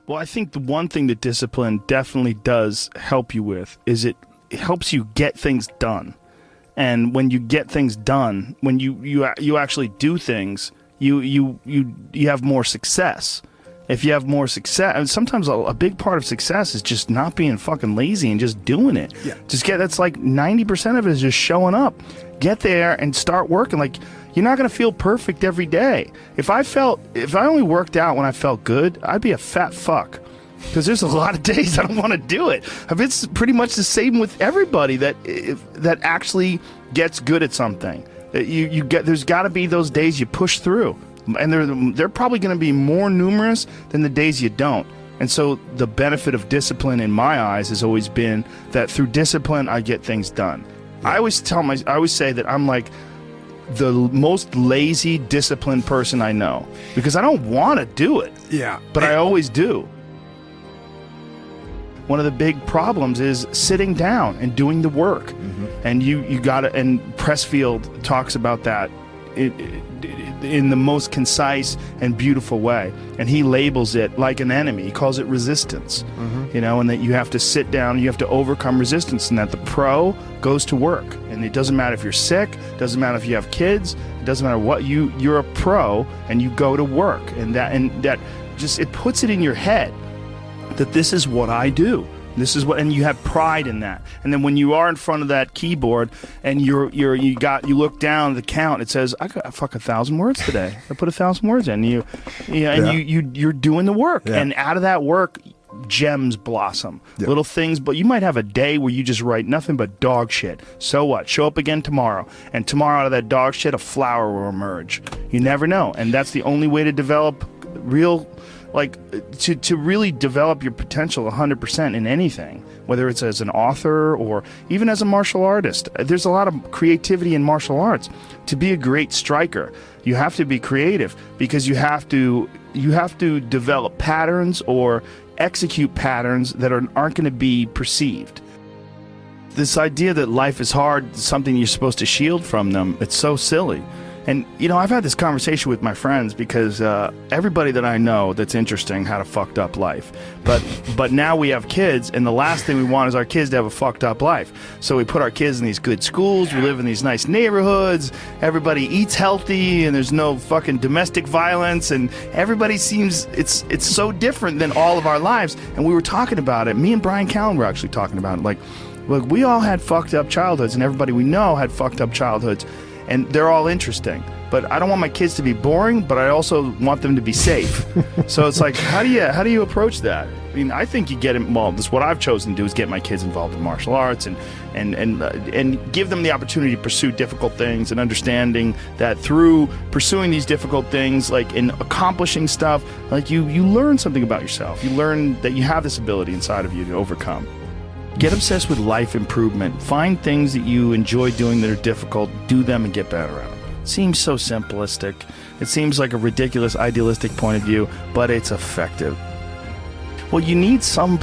Well, I think the one thing that discipline definitely does help you with is it helps you get things done. And when you get things done, when you actually do things, you have more success. If you have more success, and sometimes a big part of success is just not being fucking lazy and just doing it. Yeah. That's like 90% of it is just showing up. Get there and start working. Like, you're not going to feel perfect every day. If I only worked out when I felt good, I'd be a fat fuck. Because there's a lot of days I don't want to do it. It's pretty much the same with everybody that actually gets good at something. There's got to be those days you push through. And they're probably going to be more numerous than the days you don't. And so the benefit of discipline in my eyes has always been that through discipline, I get things done. Yeah. I always say that I'm like the most lazy, disciplined person I know because I don't want to do it. Yeah. But I always do. One of the big problems is sitting down and doing the work. Mm-hmm. And you got to, and Pressfield talks about that in the most concise and beautiful way, and he labels it like an enemy. He calls it resistance. Mm-hmm. And that you have to sit down, you have to overcome resistance, and that the pro goes to work. And it doesn't matter if you're sick, doesn't matter if you have kids, it doesn't matter what, you're a pro and you go to work. And that just, it puts it in your head that this is what I do. This is what, and you have pride in that. And then when you are in front of that keyboard and you look down at the count, it says, I got fuck 1,000 words today. I put 1,000 words in. You're doing the work. Yeah. And out of that work, gems blossom. Yeah. Little things, but you might have a day where you just write nothing but dog shit. So what? Show up again tomorrow. And tomorrow out of that dog shit, a flower will emerge. You never know. And that's the only way to develop real, to really develop your potential 100% in anything, whether it's as an author or even as a martial artist. There's a lot of creativity in martial arts. To be a great striker, you have to be creative because you have to develop patterns or execute patterns that aren't going to be perceived. This idea that life is hard is something you're supposed to shield from them. It's so silly. And, I've had this conversation with my friends because everybody that I know that's interesting had a fucked up life. But now we have kids, and the last thing we want is our kids to have a fucked up life. So we put our kids in these good schools, we live in these nice neighborhoods, everybody eats healthy, and there's no fucking domestic violence, and everybody seems, it's so different than all of our lives. And we were talking about it. Me and Brian Callen were actually talking about it. Look, we all had fucked up childhoods, and everybody we know had fucked up childhoods. And they're all interesting, but I don't want my kids to be boring, but I also want them to be safe. So it's like, how do you approach that? I mean, I think you get involved. What I've chosen to do is get my kids involved in martial arts and give them the opportunity to pursue difficult things, and understanding that through pursuing these difficult things, like in accomplishing stuff, like you learn something about yourself. You learn that you have this ability inside of you to overcome. Get obsessed with life improvement. Find things that you enjoy doing that are difficult. Do them and get better at them. Seems so simplistic. It seems like a ridiculous, idealistic point of view, but it's effective. Well, you need some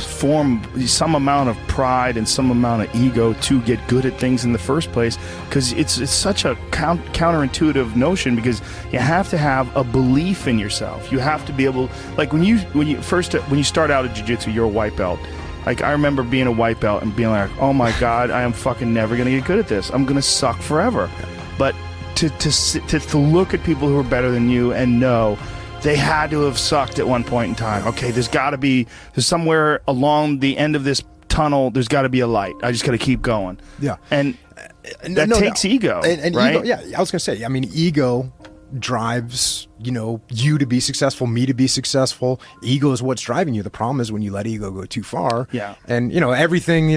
amount of pride and some amount of ego to get good at things in the first place, because it's such a counterintuitive notion, because you have to have a belief in yourself. You have to be able, like when you start out at jiu-jitsu, you're a white belt. Like, I remember being a white belt and being like, oh my God, I am fucking never going to get good at this. I'm going to suck forever. But to look at people who are better than you and know they had to have sucked at one point in time. Okay, there's somewhere along the end of this tunnel, there's got to be a light. I just got to keep going. Yeah. And that takes ego, and right? Ego, yeah, I was going to say, I mean, ego drives you to be successful, me to be successful. Ego is what's driving you. The problem is when you let ego go too far. Yeah. And everything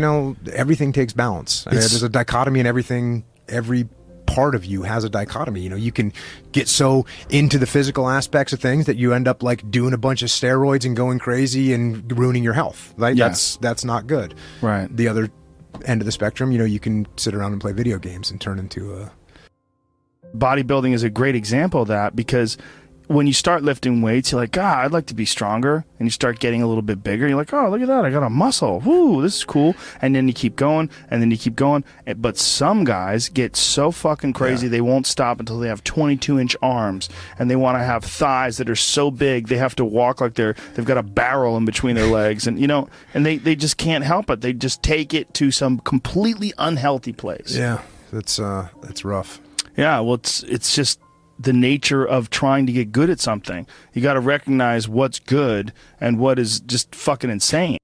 takes balance. I mean, there's a dichotomy in everything. Every part of you has a dichotomy. You can get so into the physical aspects of things that you end up like doing a bunch of steroids and going crazy and ruining your health. Right? Yeah. That's not good. Right. The other end of the spectrum, you can sit around and play video games and turn into a... Bodybuilding is a great example of that, because when you start lifting weights, you're like, God, I'd like to be stronger. And you start getting a little bit bigger. You're like, oh, look at that. I got a muscle. Woo, this is cool. And then you keep going, and then you keep going. But some guys get so fucking crazy, they won't stop until they have 22-inch arms. And they want to have thighs that are so big, they have to walk like they've got a barrel in between their legs. And, you know, and they just can't help it. They just take it to some completely unhealthy place. Yeah, that's rough. Yeah, well, it's just the nature of trying to get good at something. You got to recognize what's good and what is just fucking insane.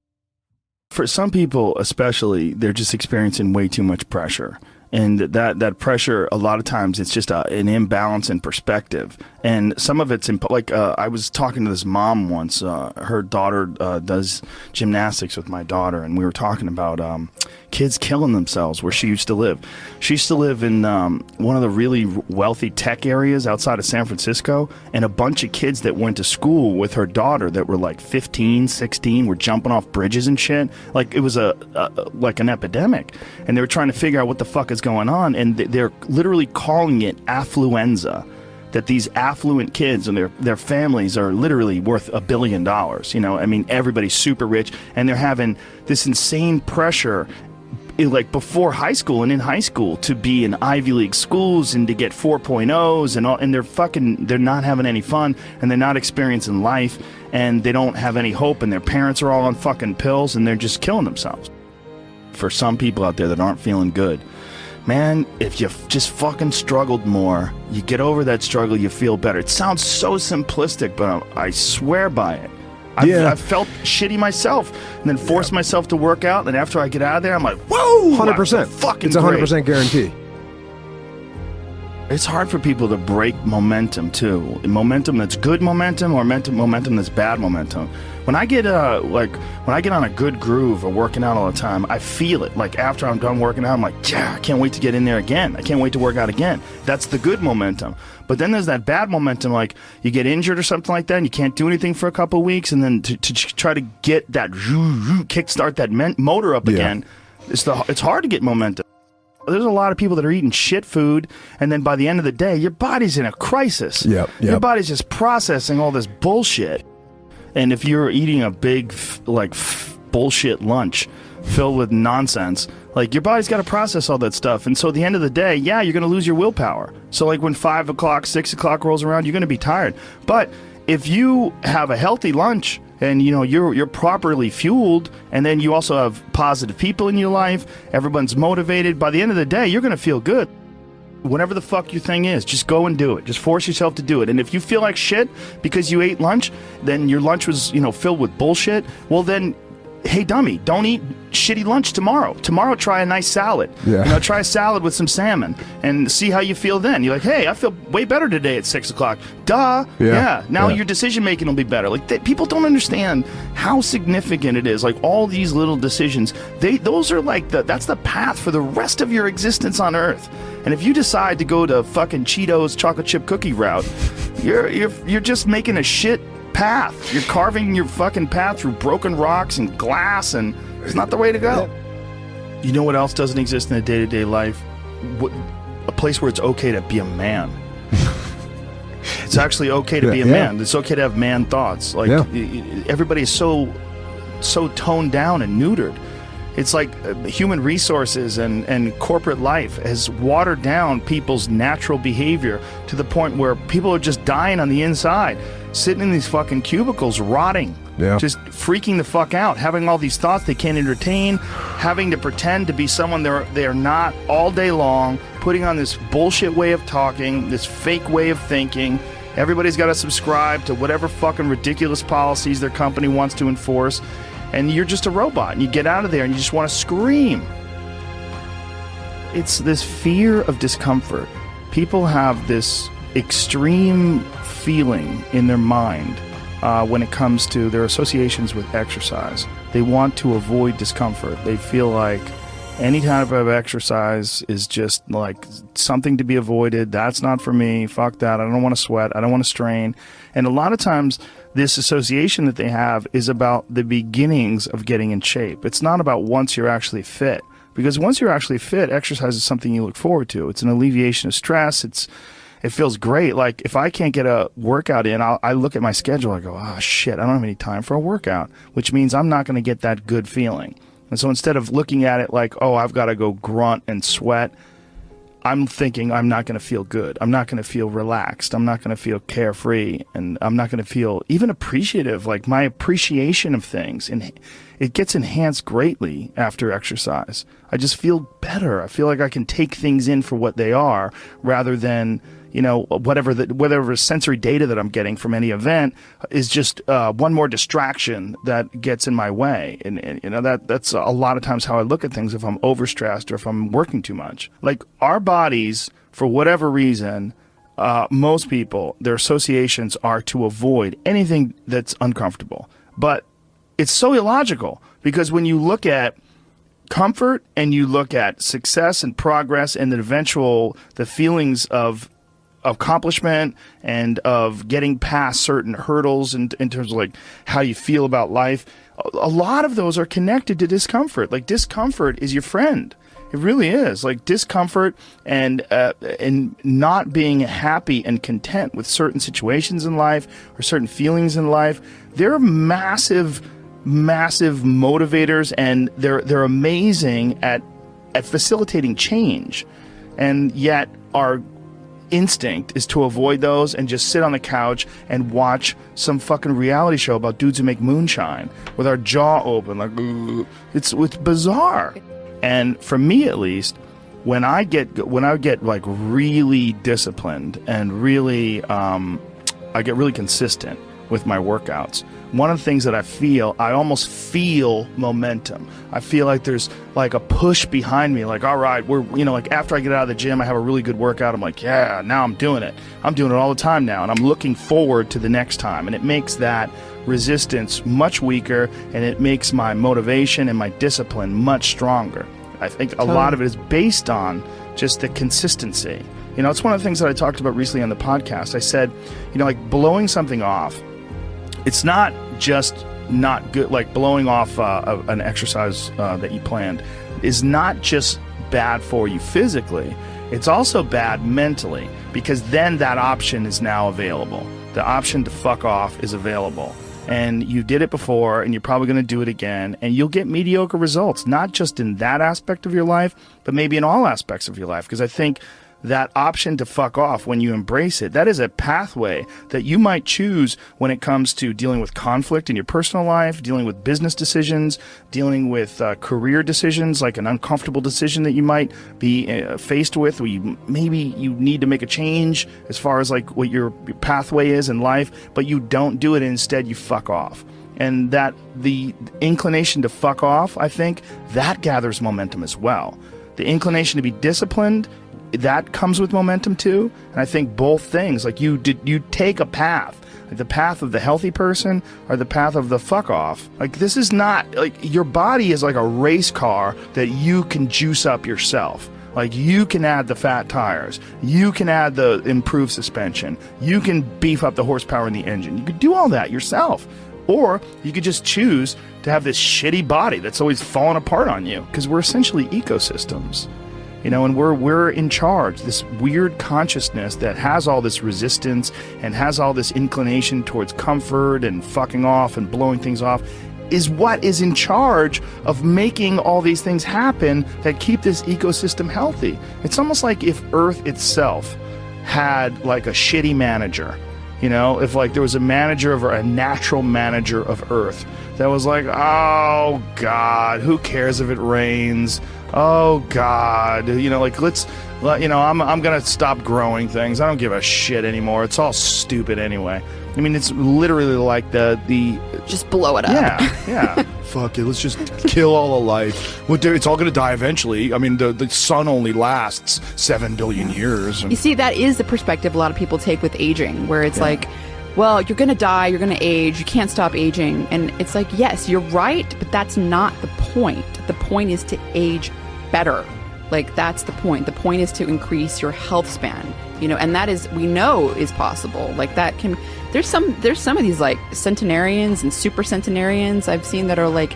For some people, especially, they're just experiencing way too much pressure. And that pressure, a lot of times, it's just an imbalance in perspective. And some of it's, like, I was talking to this mom once. Her daughter does gymnastics with my daughter, and we were talking about kids killing themselves where she used to live. She used to live in one of the really wealthy tech areas outside of San Francisco, and a bunch of kids that went to school with her daughter that were like 15, 16, were jumping off bridges and shit. Like, it was like an epidemic. And they were trying to figure out what the fuck is going on, and they're literally calling it affluenza. That these affluent kids and their families are literally worth $1 billion. You know, I mean, everybody's super rich, and they're having this insane pressure, like before high school and in high school, to be in Ivy League schools and to get 4.0s and all, and they're not having any fun, and they're not experiencing life, and they don't have any hope, and their parents are all on fucking pills, and they're just killing themselves. For some people out there that aren't feeling good, man, if you just fucking struggled more, you get over that struggle, you feel better. It sounds so simplistic, but I swear by it. I've felt shitty myself, and then forced myself to work out, and after I get out of there, I'm like, whoa! 100%. Fucking it's 100% guarantee. It's hard for people to break momentum, too. Momentum that's good momentum, or momentum that's bad momentum. When I get on a good groove of working out all the time, I feel it. Like, after I'm done working out, I'm like, yeah, I can't wait to get in there again. I can't wait to work out again. That's the good momentum. But then there's that bad momentum, like you get injured or something like that, and you can't do anything for a couple of weeks, and then to try to get that kickstart that motor up again, it's hard to get momentum. There's a lot of people that are eating shit food, and then by the end of the day, your body's in a crisis. Your body's just processing all this bullshit. And if you're eating a big, bullshit lunch filled with nonsense, like, your body's got to process all that stuff. And so at the end of the day, yeah, you're going to lose your willpower. So, like, when 5 o'clock, 6 o'clock rolls around, you're going to be tired. But if you have a healthy lunch, and, you know, you're properly fueled, and then you also have positive people in your life, everyone's motivated, by the end of the day, you're going to feel good. Whatever the fuck your thing is, just go and do it. Just force yourself to do it. And if you feel like shit because you ate lunch, then your lunch was, you know, filled with bullshit, well then, hey dummy, don't eat shitty lunch tomorrow. Tomorrow try a nice salad. You know, try a salad with some salmon and see how you feel then. You're like, hey, I feel way better today at 6 o'clock. Duh. Now your decision making will be better. Like, people don't understand how significant it is. Like, all these little decisions, those are like that's the path for the rest of your existence on Earth. And if you decide to go to fucking Cheetos chocolate chip cookie route, you're just making a shit path. You're carving your fucking path through broken rocks and glass, and it's not the way to go. You know what else doesn't exist in a day-to-day life? A place where it's okay to be a man. It's actually okay to be a man. It's okay to have man thoughts. Like, everybody is so toned down and neutered. It's like human resources and corporate life has watered down people's natural behavior to the point where people are just dying on the inside, sitting in these fucking cubicles, rotting, just freaking the fuck out, having all these thoughts they can't entertain, having to pretend to be someone they are not all day long, putting on this bullshit way of talking, this fake way of thinking. Everybody's got to subscribe to whatever fucking ridiculous policies their company wants to enforce. And you're just a robot, and you get out of there and you just want to scream. It's this fear of discomfort. People have this extreme feeling in their mind when it comes to their associations with exercise. They want to avoid discomfort. They feel like any type of exercise is just like something to be avoided. That's not for me. Fuck that. I don't want to sweat. I don't want to strain. And a lot of times, this association that they have is about the beginnings of getting in shape. It's not about once you're actually fit. Because once you're actually fit, exercise is something you look forward to. It's an alleviation of stress. It's It feels great. Like if I can't get a workout in, I look at my schedule. I go, oh shit, I don't have any time for a workout, which means I'm not going to get that good feeling. And so instead of looking at it like, oh, I've got to go grunt and sweat, I'm thinking I'm not going to feel good. I'm not going to feel relaxed. I'm not going to feel carefree. And I'm not going to feel even appreciative. Like my appreciation of things, and it gets enhanced greatly after exercise. I just feel better. I feel like I can take things in for what they are rather than, you know, whatever sensory data that I'm getting from any event is just one more distraction that gets in my way. And you know, that's a lot of times how I look at things if I'm overstressed or if I'm working too much. Like our bodies, for whatever reason, most people, their associations are to avoid anything that's uncomfortable. But it's so illogical, because when you look at comfort and you look at success and progress and the feelings of accomplishment and of getting past certain hurdles in terms of like how you feel about life, a lot of those are connected to discomfort. Like discomfort is your friend. It really is. Like discomfort and not being happy and content with certain situations in life or certain feelings in life, they're massive motivators, and they're amazing at facilitating change. And yet our instinct is to avoid those and just sit on the couch and watch some fucking reality show about dudes who make moonshine with our jaw open, like it's bizarre. And for me, at least, when I get like really disciplined and really I get really consistent with my workouts, one of the things that I almost feel momentum. I feel like there's like a push behind me, like, all right, like after I get out of the gym, I have a really good workout. I'm like, yeah, now I'm doing it. I'm doing it all the time now. And I'm looking forward to the next time. And it makes that resistance much weaker, and it makes my motivation and my discipline much stronger. I think a lot of it is based on just the consistency. You know, it's one of the things that I talked about recently on the podcast. I said, you know, like blowing something off, it's not just not good. Like blowing off an exercise that you planned is not just bad for you physically. It's also bad mentally, because then that option is now available. The option to fuck off is available. And you did it before, and you're probably going to do it again, and you'll get mediocre results, not just in that aspect of your life, but maybe in all aspects of your life. Because I think that option to fuck off, when you embrace it, that is a pathway that you might choose when it comes to dealing with conflict in your personal life, dealing with business decisions, dealing with career decisions, like an uncomfortable decision that you might be faced with, where maybe you need to make a change as far as like what your pathway is in life, but you don't do it, and instead you fuck off. And that the inclination to fuck off, I think, that gathers momentum as well. The inclination to be disciplined, that comes with momentum too. And I think both things, like you take a path, like the path of the healthy person or the path of the fuck off. Like this is not, like your body is like a race car that you can juice up yourself. Like you can add the fat tires, you can add the improved suspension, you can beef up the horsepower in the engine. You could do all that yourself. Or you could just choose to have this shitty body that's always falling apart on you, because we're essentially ecosystems. You know, and we're in charge. This weird consciousness that has all this resistance and has all this inclination towards comfort and fucking off and blowing things off is what is in charge of making all these things happen that keep this ecosystem healthy. It's almost like if Earth itself had like a shitty manager. You know, if like there was a natural manager of Earth that was like, oh God, who cares if it rains? Oh God, you know, like I'm gonna stop growing things. I don't give a shit anymore. It's all stupid anyway. I mean, it's literally like the just blow it up. Yeah. Fuck it. Let's just kill all of life. It's all gonna die eventually. I mean, the sun only lasts 7 billion years. You see, that is the perspective a lot of people take with aging, where it's like, well, you're going to die, you're going to age, you can't stop aging. And it's like, yes, you're right, but that's not the point. The point is to age better. Like, that's the point. The point is to increase your health span, you know, and that is, we know is possible. Like that can, there's some of these like centenarians and super centenarians I've seen that are like,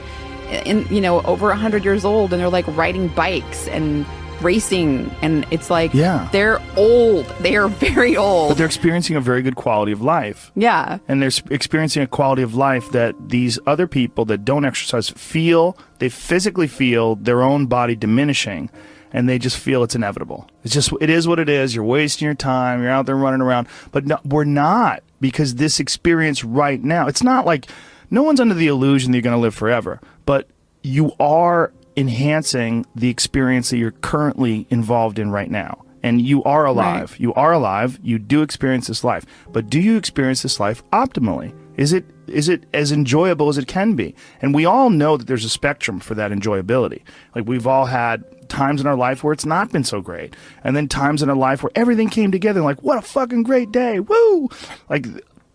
over 100 years old, and they're like riding bikes and racing, and it's like, Yeah. they're old. They are very old. But they're experiencing a very good quality of life. Yeah. And they're experiencing a quality of life that these other people that don't exercise feel. They physically feel their own body diminishing, and they just feel it's inevitable. It is what it is. You're wasting your time. You're out there running around. But no, we're not, because this experience right now, it's not like, no one's under the illusion that you're going to live forever, but you are enhancing the experience that you're currently involved in right now. And you are alive. Right. You are alive. You do experience this life. But do you experience this life optimally? Is it as enjoyable as it can be? And we all know that there's a spectrum for that enjoyability. Like, we've all had times in our life where it's not been so great. And then times in our life where everything came together, like, what a fucking great day. Woo! Like,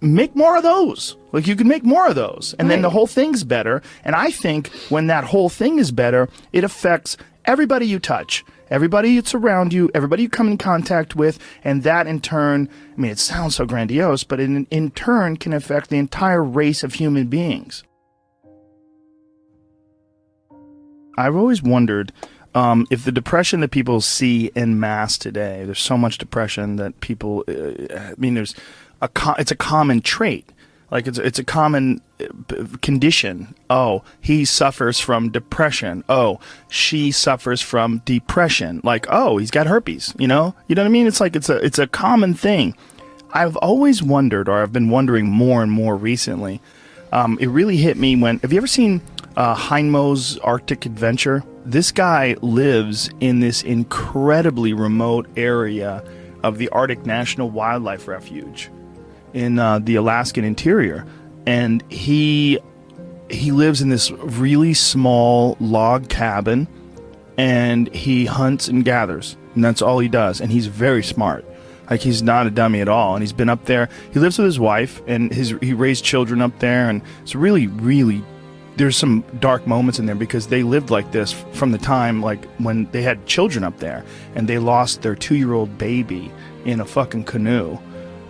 make more of those. Like, you can make more of those. And then the whole thing's better. And I think when that whole thing is better, it affects everybody you touch, everybody that's around you, everybody you come in contact with, and that in turn, I mean, it sounds so grandiose, but in turn can affect the entire race of human beings. I've always wondered if the depression that people see en masse today, there's so much depression that people, I mean, it's a common trait. Like, it's a common condition. Oh, he suffers from depression. Oh, she suffers from depression. Like, oh, he's got herpes. You know what I mean? It's like it's a common thing. I've always wondered, or I've been wondering more and more recently. It really hit me when. Have you ever seen Heinmo's Arctic Adventure? This guy lives in this incredibly remote area of the Arctic National Wildlife Refuge in the Alaskan interior, and he lives in this really small log cabin, and he hunts and gathers, and that's all he does. And he's very smart. Like, he's not a dummy at all. And he's been up there. He lives with his wife, and he raised children up there, and it's really, really, there's some dark moments in there, because they lived like this from the time, like, when they had children up there, and they lost their 2-year-old baby in a fucking canoe.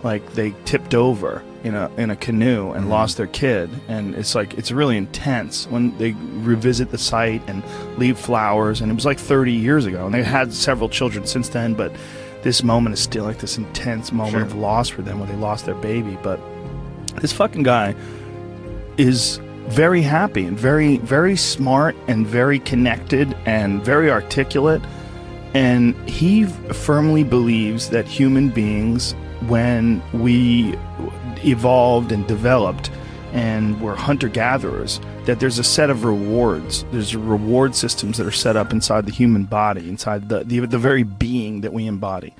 Like, they tipped over in a canoe and lost their kid, and it's really intense when they revisit the site and leave flowers. And it was like 30 years ago, and they had several children since then, but this moment is still like this intense moment of loss for them when they lost their baby. But this fucking guy is very happy and very, very smart and very connected and very articulate, and he firmly believes that human beings, when we evolved and developed and were hunter-gatherers, that there's a set of rewards. There's reward systems that are set up inside the human body, inside the very being that we embody,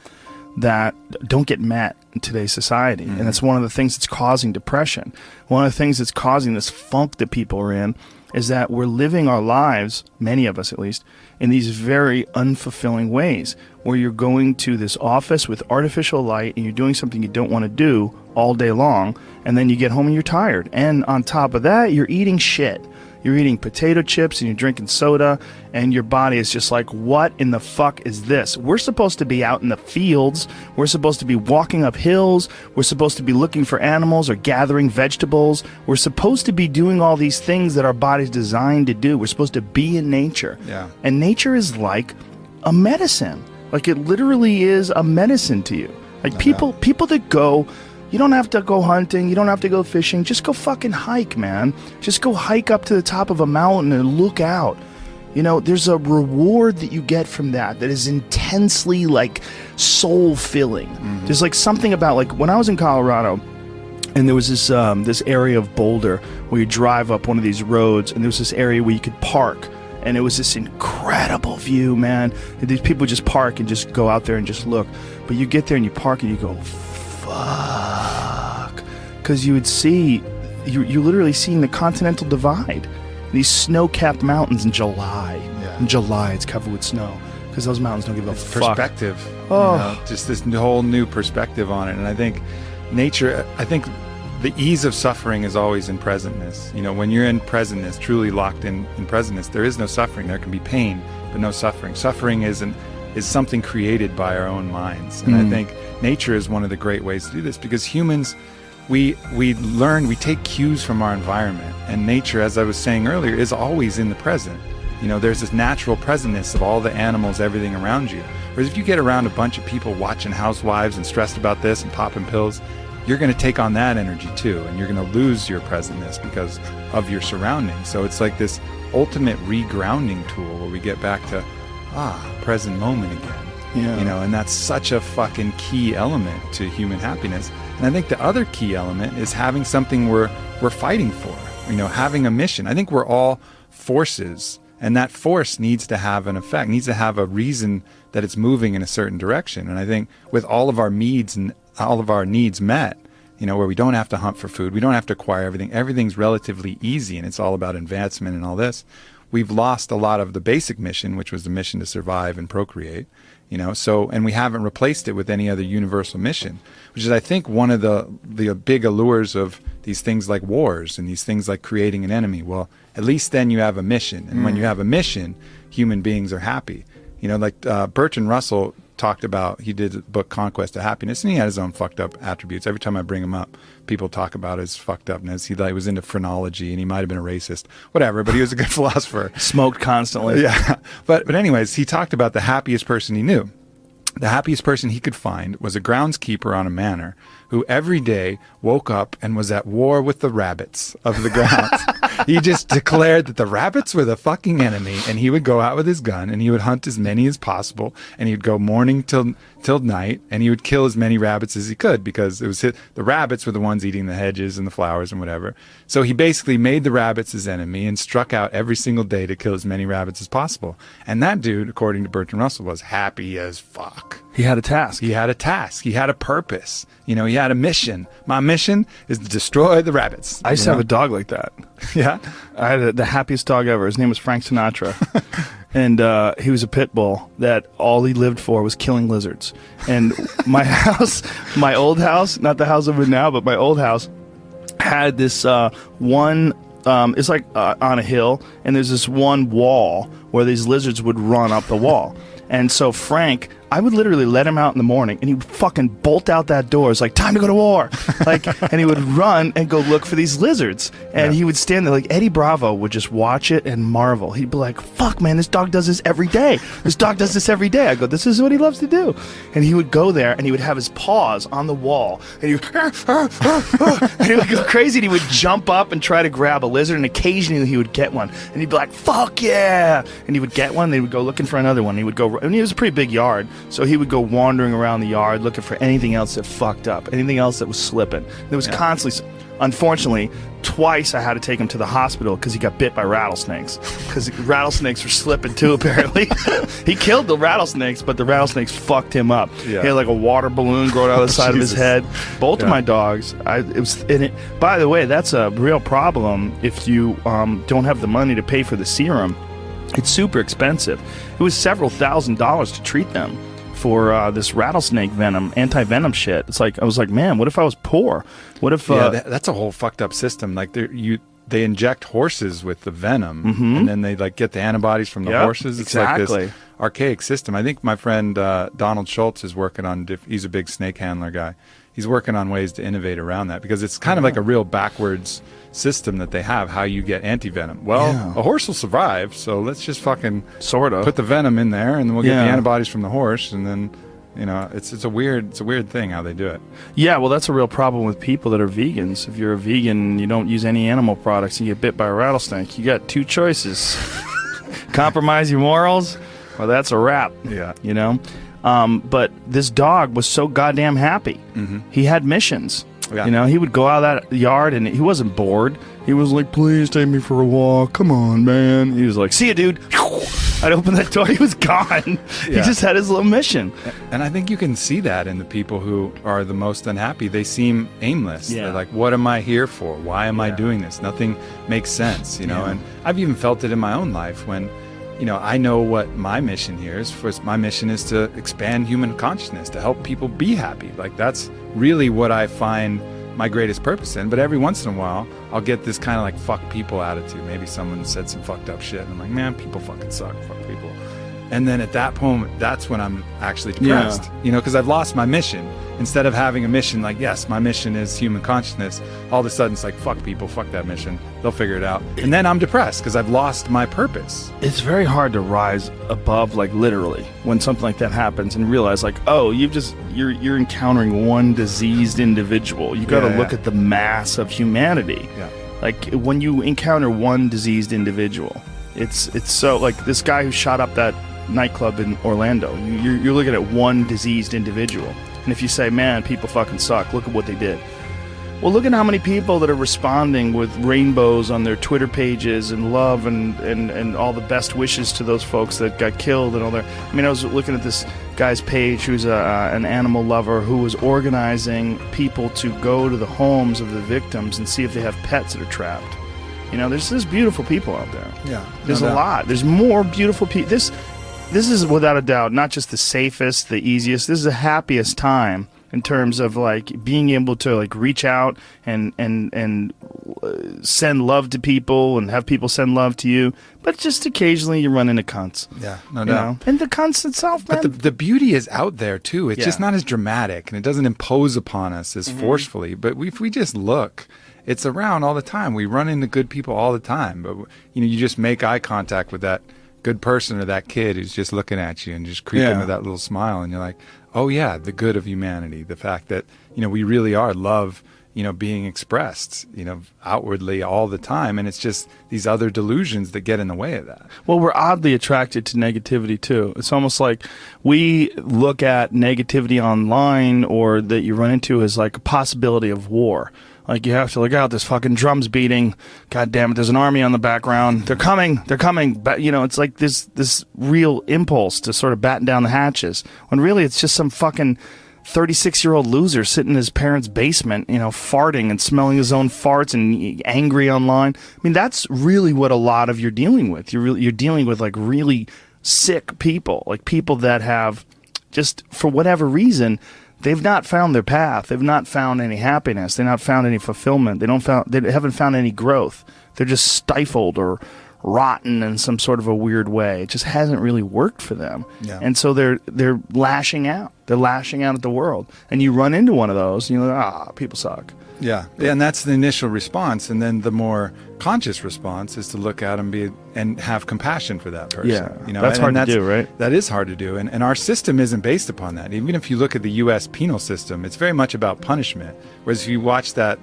that don't get met in today's society. And that's one of the things that's causing depression. One of the things that's causing this funk that people are in is that we're living our lives, many of us at least, in these very unfulfilling ways, where you're going to this office with artificial light and you're doing something you don't want to do all day long, and then you get home and you're tired. And on top of that, you're eating shit. You're eating potato chips and you're drinking soda, and your body is just like, what in the fuck is this? We're supposed to be out in the fields. We're supposed to be walking up hills. We're supposed to be looking for animals or gathering vegetables. We're supposed to be doing all these things that our body's designed to do. We're supposed to be in nature. Yeah. And nature is like a medicine. Like, it literally is a medicine to you. Like, people that go, you don't have to go hunting, you don't have to go fishing, just go fucking hike, man. Just go hike up to the top of a mountain and look out. You know, there's a reward that you get from that is intensely, like, soul-filling. There's, like, something about, like, when I was in Colorado, and there was this area of Boulder where you drive up one of these roads, and there was this area where you could park. And it was this incredible view, man. And these people just park and just go out there and just look. But you get there and you park and you go, fuck. Because you would see, you're literally seeing the Continental Divide. These snow-capped mountains in July. Yeah. In July, it's covered with snow. Because those mountains don't give a fuck. Perspective. Oh. Just this whole new perspective on it. And I think nature, the ease of suffering is always in presentness. You know, when you're in presentness, truly locked in presentness, there is no suffering. There can be pain, but no suffering. Suffering is something created by our own minds. And I think nature is one of the great ways to do this, because humans, we take cues from our environment. And nature, as I was saying earlier, is always in the present. You know, there's this natural presentness of all the animals, everything around you. Whereas if you get around a bunch of people watching Housewives and stressed about this and popping pills, you're going to take on that energy too, and you're going to lose your presentness because of your surroundings. So it's like this ultimate regrounding tool where we get back to present moment again. Yeah. You know, and that's such a fucking key element to human happiness. And I think the other key element is having something we're fighting for. You know, having a mission. I think we're all forces, and that force needs to have an effect, needs to have a reason that it's moving in a certain direction. And I think with all of our needs and all of our needs met, you know, where we don't have to hunt for food, we don't have to acquire everything, everything's relatively easy, and it's all about advancement and all this, we've lost a lot of the basic mission, which was the mission to survive and procreate. You know, so, and we haven't replaced it with any other universal mission, which is, I think, one of the big allures of these things like wars and these things like creating an enemy. Well, at least then you have a mission. And when you have a mission, human beings are happy. You know, like Bertrand Russell talked about, he did a book, Conquest of Happiness, and he had his own fucked up attributes. Every time I bring him up, people talk about his fucked upness. He was into phrenology, and he might have been a racist, whatever, but he was a good philosopher. Smoked constantly. Yeah. But anyways, he talked about the happiest person he knew. The happiest person he could find was a groundskeeper on a manor who every day woke up and was at war with the rabbits of the grounds. He just declared that the rabbits were the fucking enemy, and he would go out with his gun and he would hunt as many as possible, and he'd go morning till night, and he would kill as many rabbits as he could, because it was the rabbits were the ones eating the hedges and the flowers and whatever. So he basically made the rabbits his enemy and struck out every single day to kill as many rabbits as possible. And that dude, according to Bertrand Russell, was happy as fuck. He had a task. He had a task. He had a purpose. You know, he had a mission. My mission is to destroy the rabbits. I used to have a dog like that. Yeah? I had the happiest dog ever. His name was Frank Sinatra. And he was a pit bull that all he lived for was killing lizards. And my house, my old house, not the house I'm in now, but my old house, had this one, it's like on a hill, and there's this one wall where these lizards would run up the wall. And so Frank, I would literally let him out in the morning, and he would fucking bolt out that door. It's like, time to go to war. Like, and he would run and go look for these lizards. And he would stand there, like, Eddie Bravo would just watch it and marvel. He'd be like, fuck, man, this dog does this every day. This dog does this every day. I go, this is what he loves to do. And he would go there, and he would have his paws on the wall, and he would, and he would go crazy, and he would jump up and try to grab a lizard, and occasionally he would get one. And he'd be like, fuck yeah. And he would get one, and he would go looking for another one. He would go, and it was a pretty big yard, so he would go wandering around the yard looking for anything else that fucked up, anything else that was slipping. There was constantly, unfortunately, twice I had to take him to the hospital because he got bit by rattlesnakes, because rattlesnakes were slipping too, apparently. He killed the rattlesnakes, but the rattlesnakes fucked him up. He had like a water balloon growing out of the side of his head. Both of my dogs, by the way, that's a real problem if you don't have the money to pay for the serum. It's super expensive. It was several $1,000s to treat them for this rattlesnake venom, anti-venom shit. It's like, I was like, man, what if I was poor? What if... that's a whole fucked up system. Like, they inject horses with the venom, and then they like get the antibodies from the horses. It's like this archaic system. I think my friend Donald Schultz is working on, he's a big snake handler guy. He's working on ways to innovate around that, because it's kind of like a real backwards system that they have, how you get anti-venom. Well, a horse will survive, so let's just fucking put the venom in there, and then we'll get the antibodies from the horse, and then, you know, it's a weird thing how they do it. Yeah, well, that's a real problem with people that are vegans. If you're a vegan and you don't use any animal products and you get bit by a rattlesnake, you got two choices. Compromise your morals, or that's a wrap. Yeah. You know? But this dog was so goddamn happy. He had missions. You know, he would go out of that yard and he wasn't bored. He was like, please take me for a walk. Come on, man. He was like, see ya, dude. I'd open that door. He was gone. He just had his little mission. And I think you can see that in the people who are the most unhappy. They seem aimless. They're like, what am I here for? Why am I doing this? Nothing makes sense, you know? And I've even felt it in my own life when, you know, I know what my mission here is. First, my mission is to expand human consciousness, to help people be happy. Like, that's really what I find my greatest purpose in. But every once in a while, I'll get this kind of like fuck people attitude. Maybe someone said some fucked up shit, and I'm like, man, people fucking suck. Fuck people. And then at that moment, that's when I'm actually depressed, you know, because I've lost my mission. Instead of having a mission like, yes, my mission is human consciousness, all of a sudden it's like, fuck people, fuck that mission. They'll figure it out. And then I'm depressed because I've lost my purpose. It's very hard to rise above, like literally, when something like that happens and realize like, oh, you're encountering one diseased individual. You got to look at the mass of humanity. Yeah. Like when you encounter one diseased individual, it's so like this guy who shot up that nightclub in Orlando. You're looking at one diseased individual. And if you say, man, people fucking suck, look at what they did. Well, look at how many people that are responding with rainbows on their Twitter pages and love and all the best wishes to those folks that got killed and all that. I mean, I was looking at this guy's page who's an animal lover who was organizing people to go to the homes of the victims and see if they have pets that are trapped. You know, there's beautiful people out there. Yeah. There's a lot. There's more beautiful people. This is without a doubt not just the safest, the easiest. This is the happiest time in terms of like being able to like reach out and send love to people and have people send love to you. But just occasionally you run into cunts. Yeah, no doubt. And the cunts itself, man. But the beauty is out there too. It's just not as dramatic and it doesn't impose upon us as forcefully. But if we just look, it's around all the time. We run into good people all the time. But you know, you just make eye contact with that good person or that kid who's just looking at you and just creeping with that little smile, and you're like, oh yeah, the good of humanity, the fact that, you know, we really are love, you know, being expressed, you know, outwardly all the time, and it's just these other delusions that get in the way of that. Well, we're oddly attracted to negativity too. It's almost like we look at negativity online or that you run into as like a possibility of war. Like, you have to look out, this fucking drum's beating. God damn it, there's an army on the background. They're coming. But, you know, it's like this real impulse to sort of batten down the hatches. When really it's just some fucking 36-year-old loser sitting in his parents' basement, you know, farting and smelling his own farts and angry online. I mean, that's really what a lot of you're dealing with. You're dealing with, like, really sick people. Like, people that have just, for whatever reason, they've not found their path. They've not found any happiness. They've not found any fulfillment. They haven't found any growth. They're just stifled or rotten in some sort of a weird way. It just hasn't really worked for them. Yeah. And so they're lashing out. They're lashing out at the world. And you run into one of those, and you're like, people suck. Yeah, and that's the initial response, and then the more conscious response is to look at them and have compassion for that person. Yeah, you know, that's hard to do, right? That is hard to do, and our system isn't based upon that. Even if you look at the U.S. penal system, it's very much about punishment. Whereas if you watch that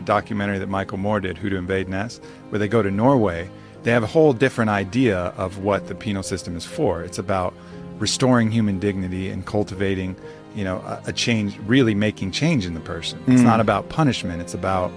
documentary that Michael Moore did, Who to Invade Nest, where they go to Norway, they have a whole different idea of what the penal system is for. It's about restoring human dignity and cultivating, you know, a change, really making change in the person. It's not about punishment. It's about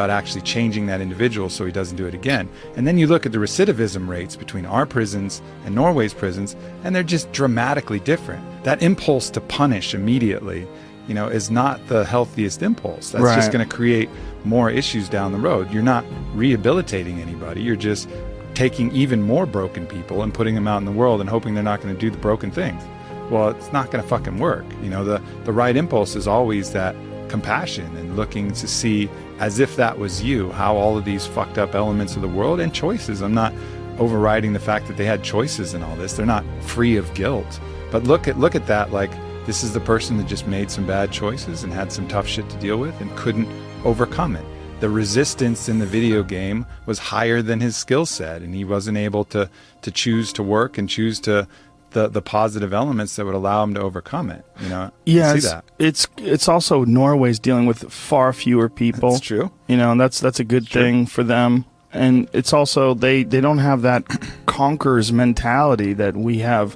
actually changing that individual so he doesn't do it again. And then you look at the recidivism rates between our prisons and Norway's prisons, and they're just dramatically different. That impulse to punish immediately, you know, is not the healthiest impulse. That's just going to create more issues down the road. You're not rehabilitating anybody. You're just taking even more broken people and putting them out in the world and hoping they're not going to do the broken things. Well, it's not going to fucking work. You know, the right impulse is always that compassion and looking to see, as if that was you, how all of these fucked up elements of the world and choices. I'm not overriding the fact that they had choices in all this. They're not free of guilt. But look at that like this is the person that just made some bad choices and had some tough shit to deal with and couldn't overcome it. The resistance in the video game was higher than his skill set, and he wasn't able to choose to work and choose to the positive elements that would allow him to overcome it. You know, yeah, see that. It's also Norway's dealing with far fewer people. That's true. You know, that's a good thing for them, and it's also they don't have that conquerors mentality that we have.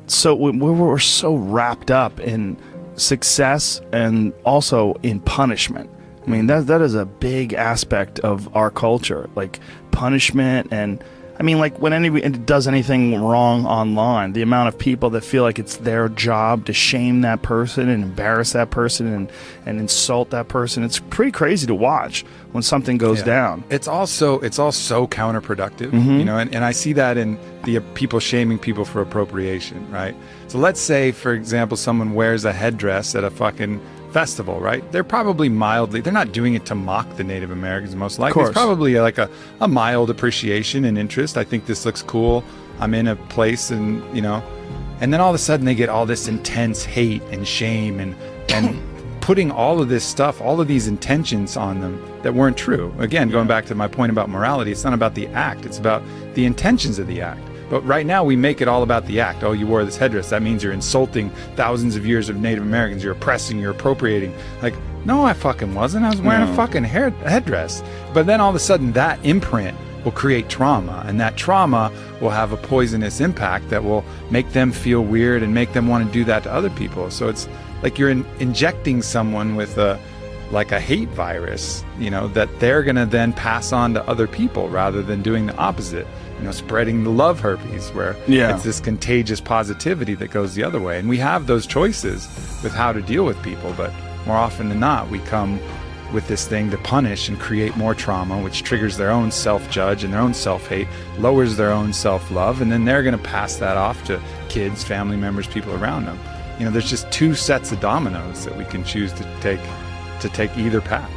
So we're so wrapped up in success and also in punishment. I mean, that is a big aspect of our culture, like punishment. And I mean, like when anybody does anything wrong online, the amount of people that feel like it's their job to shame that person and embarrass that person and insult that person, it's pretty crazy to watch when something goes down. It's all so counterproductive, you know, and I see that in the people shaming people for appropriation, right? So let's say, for example, someone wears a headdress at a fucking festival, right? They're probably they're not doing it to mock the Native Americans, most likely. It's probably like a mild appreciation and interest. I think this looks cool. I'm in a place and, you know, and then all of a sudden they get all this intense hate and shame and putting all of this stuff, all of these intentions on them that weren't true. Again, going back to my point about morality, it's not about the act, it's about the intentions of the act. But right now we make it all about the act. Oh, you wore this headdress, that means you're insulting thousands of years of Native Americans, you're oppressing, you're appropriating. Like, no, I fucking wasn't. I was wearing a fucking headdress. But then all of a sudden that imprint will create trauma, and that trauma will have a poisonous impact that will make them feel weird and make them want to do that to other people. So it's like you're injecting someone with a hate virus, you know, that they're going to then pass on to other people rather than doing the opposite, you know, spreading the love herpes, where it's this contagious positivity that goes the other way. And we have those choices with how to deal with people, but more often than not, we come with this thing to punish and create more trauma, which triggers their own self-judge and their own self-hate, lowers their own self-love, and then they're going to pass that off to kids, family members, people around them. You know, there's just two sets of dominoes that we can choose to take either path.